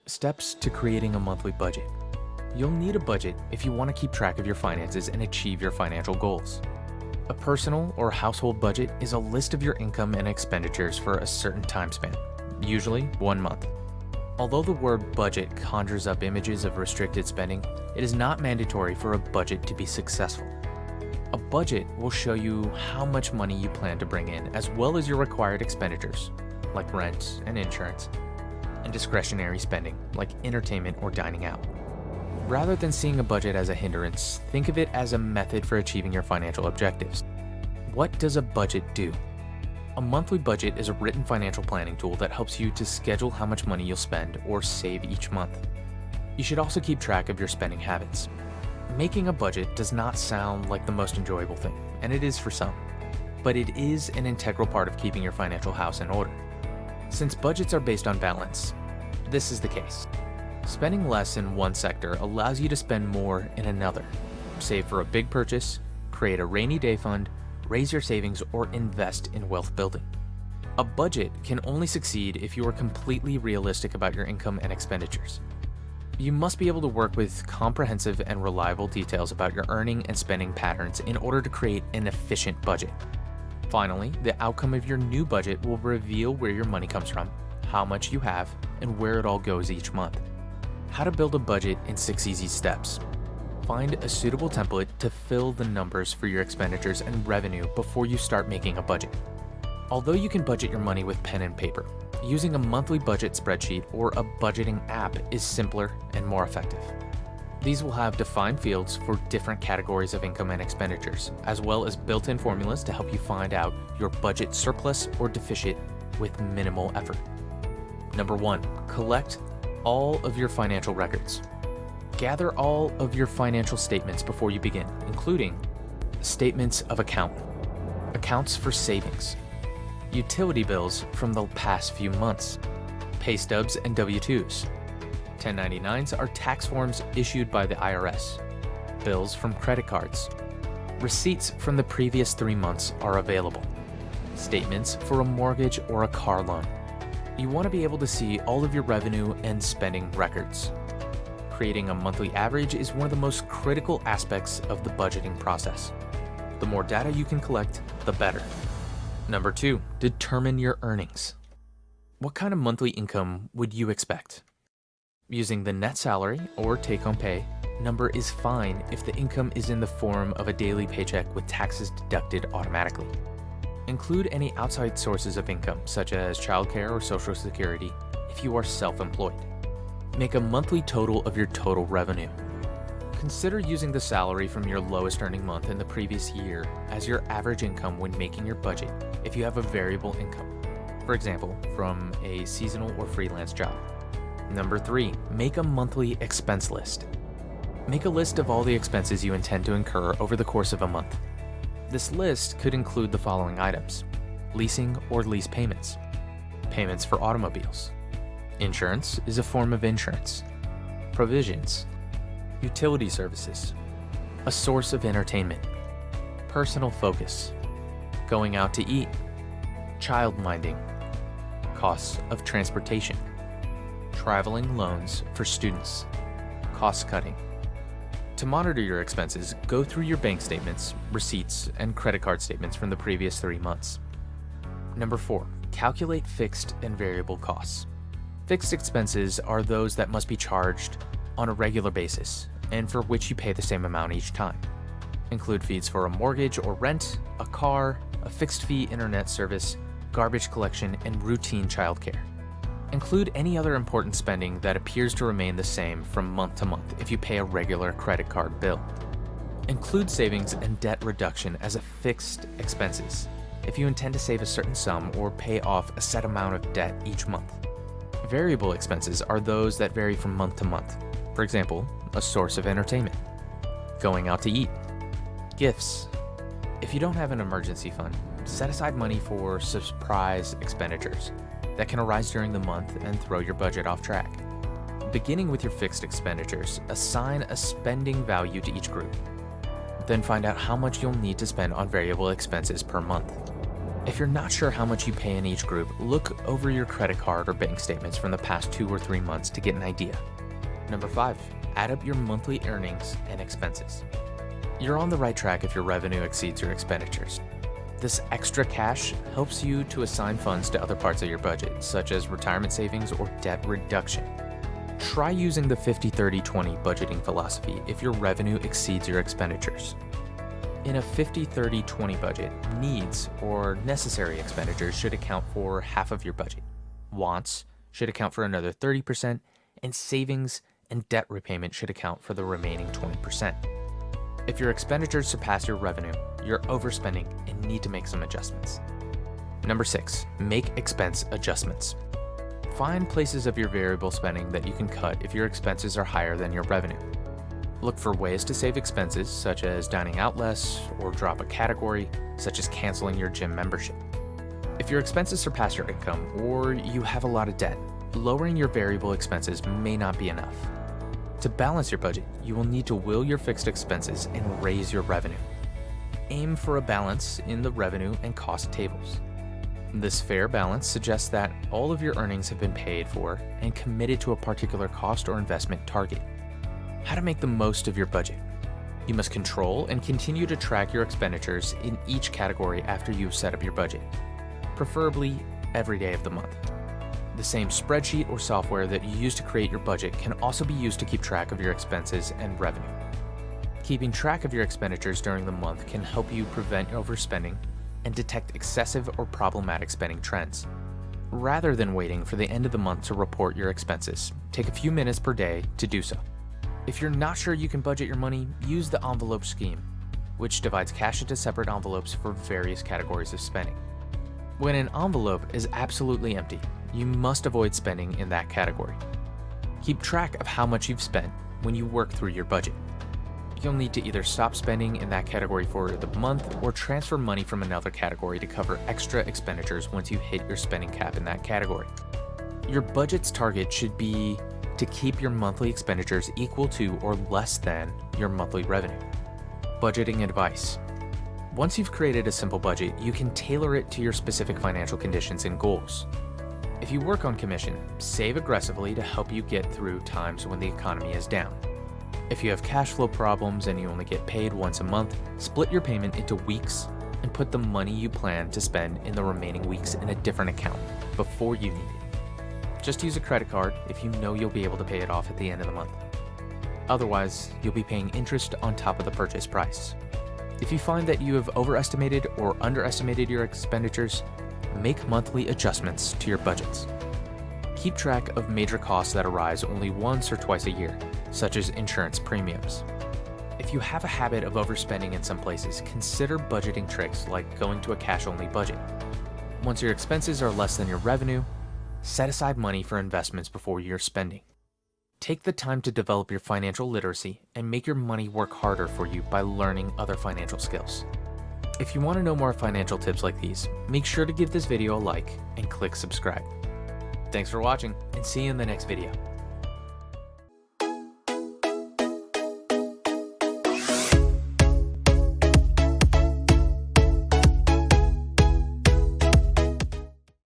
Steps to creating a monthly budget. You'll need a budget if you want to keep track of your finances and achieve your financial goals. A personal or household budget is a list of your income and expenditures for a certain time span, usually 1 month. Although the word budget conjures up images of restricted spending, it is not mandatory for a budget to be successful. A budget will show you how much money you plan to bring in, as well as your required expenditures, like rent and insurance, and discretionary spending, like entertainment or dining out. Rather than seeing a budget as a hindrance, think of it as a method for achieving your financial objectives. What does a budget do? A monthly budget is a written financial planning tool that helps you to schedule how much money you'll spend or save each month. You should also keep track of your spending habits. Making a budget does not sound like the most enjoyable thing, and it is for some, but it is an integral part of keeping your financial house in order. Since budgets are based on balance, this is the case. Spending less in one sector allows you to spend more in another. Save for a big purchase, create a rainy day fund, raise your savings, or invest in wealth building. A budget can only succeed if you are completely realistic about your income and expenditures. You must be able to work with comprehensive and reliable details about your earning and spending patterns in order to create an efficient budget. Finally, the outcome of your new budget will reveal where your money comes from, how much you have, and where it all goes each month. How to build a budget in 6 easy steps. Find a suitable template to fill the numbers for your expenditures and revenue before you start making a budget. Although you can budget your money with pen and paper, using a monthly budget spreadsheet or a budgeting app is simpler and more effective. These will have defined fields for different categories of income and expenditures, as well as built-in formulas to help you find out your budget surplus or deficit with minimal effort. Number 1, collect all of your financial records. Gather all of your financial statements before you begin, including statements of account, accounts for savings, utility bills from the past few months, pay stubs and W-2s. 1099s are tax forms issued by the IRS. Bills from credit cards. Receipts from the previous 3 months are available. Statements for a mortgage or a car loan. You want to be able to see all of your revenue and spending records. Creating a monthly average is one of the most critical aspects of the budgeting process. The more data you can collect, the better. Number 2, determine your earnings. What kind of monthly income would you expect? Using the net salary or take-home pay number is fine if the income is in the form of a daily paycheck with taxes deducted automatically. Include any outside sources of income, such as childcare or Social Security, if you are self-employed. Make a monthly total of your total revenue. Consider using the salary from your lowest earning month in the previous year as your average income when making your budget if you have a variable income, for example, from a seasonal or freelance job. Number 3, make a monthly expense list. Make a list of all the expenses you intend to incur over the course of a month. This list could include the following items: leasing or lease payments, payments for automobiles, insurance is a form of insurance, provisions, utility services, a source of entertainment, personal focus, going out to eat, child minding, costs of transportation, traveling loans for students, cost cutting. To monitor your expenses, go through your bank statements, receipts, and credit card statements from the previous 3 months. Number 4, calculate fixed and variable costs. Fixed expenses are those that must be charged on a regular basis and for which you pay the same amount each time. Include fees for a mortgage or rent, a car, a fixed fee internet service, garbage collection, and routine childcare. Include any other important spending that appears to remain the same from month to month if you pay a regular credit card bill. Include savings and debt reduction as a fixed expenses if you intend to save a certain sum or pay off a set amount of debt each month. Variable expenses are those that vary from month to month. For example, a source of entertainment, going out to eat, gifts. If you don't have an emergency fund, set aside money for surprise expenditures that can arise during the month and throw your budget off track. Beginning with your fixed expenditures, assign a spending value to each group. Then find out how much you'll need to spend on variable expenses per month. If you're not sure how much you pay in each group, look over your credit card or bank statements from the past 2 or 3 months to get an idea. Number 5, add up your monthly earnings and expenses. You're on the right track if your revenue exceeds your expenditures. This extra cash helps you to assign funds to other parts of your budget, such as retirement savings or debt reduction. Try using the 50-30-20 budgeting philosophy if your revenue exceeds your expenditures. In a 50-30-20 budget, needs or necessary expenditures should account for half of your budget. Wants should account for another 30%, and savings and debt repayment should account for the remaining 20%. If your expenditures surpass your revenue, you're overspending and need to make some adjustments. Number 6, make expense adjustments. Find places of your variable spending that you can cut if your expenses are higher than your revenue. Look for ways to save expenses, such as dining out less, or drop a category, such as canceling your gym membership. If your expenses surpass your income, or you have a lot of debt, lowering your variable expenses may not be enough. To balance your budget, you will need to will your fixed expenses and raise your revenue. Aim for a balance in the revenue and cost tables. This fair balance suggests that all of your earnings have been paid for and committed to a particular cost or investment target. How to make the most of your budget. You must control and continue to track your expenditures in each category after you've set up your budget, preferably every day of the month. The same spreadsheet or software that you use to create your budget can also be used to keep track of your expenses and revenue. Keeping track of your expenditures during the month can help you prevent overspending and detect excessive or problematic spending trends. Rather than waiting for the end of the month to report your expenses, take a few minutes per day to do so. If you're not sure you can budget your money, use the envelope scheme, which divides cash into separate envelopes for various categories of spending. When an envelope is absolutely empty, you must avoid spending in that category. Keep track of how much you've spent when you work through your budget. You'll need to either stop spending in that category for the month or transfer money from another category to cover extra expenditures once you hit your spending cap in that category. Your budget's target should be to keep your monthly expenditures equal to or less than your monthly revenue. Budgeting advice. Once you've created a simple budget, you can tailor it to your specific financial conditions and goals. If you work on commission, save aggressively to help you get through times when the economy is down. If you have cash flow problems and you only get paid once a month, split your payment into weeks and put the money you plan to spend in the remaining weeks in a different account before you need it. Just use a credit card if you know you'll be able to pay it off at the end of the month. Otherwise, you'll be paying interest on top of the purchase price. If you find that you have overestimated or underestimated your expenditures, make monthly adjustments to your budgets. Keep track of major costs that arise only once or twice a year, such as insurance premiums. If you have a habit of overspending in some places, consider budgeting tricks like going to a cash-only budget. Once your expenses are less than your revenue, set aside money for investments before you're spending. Take the time to develop your financial literacy and make your money work harder for you by learning other financial skills. If you want to know more financial tips like these, make sure to give this video a like and click subscribe. Thanks for watching, and see you in the next video.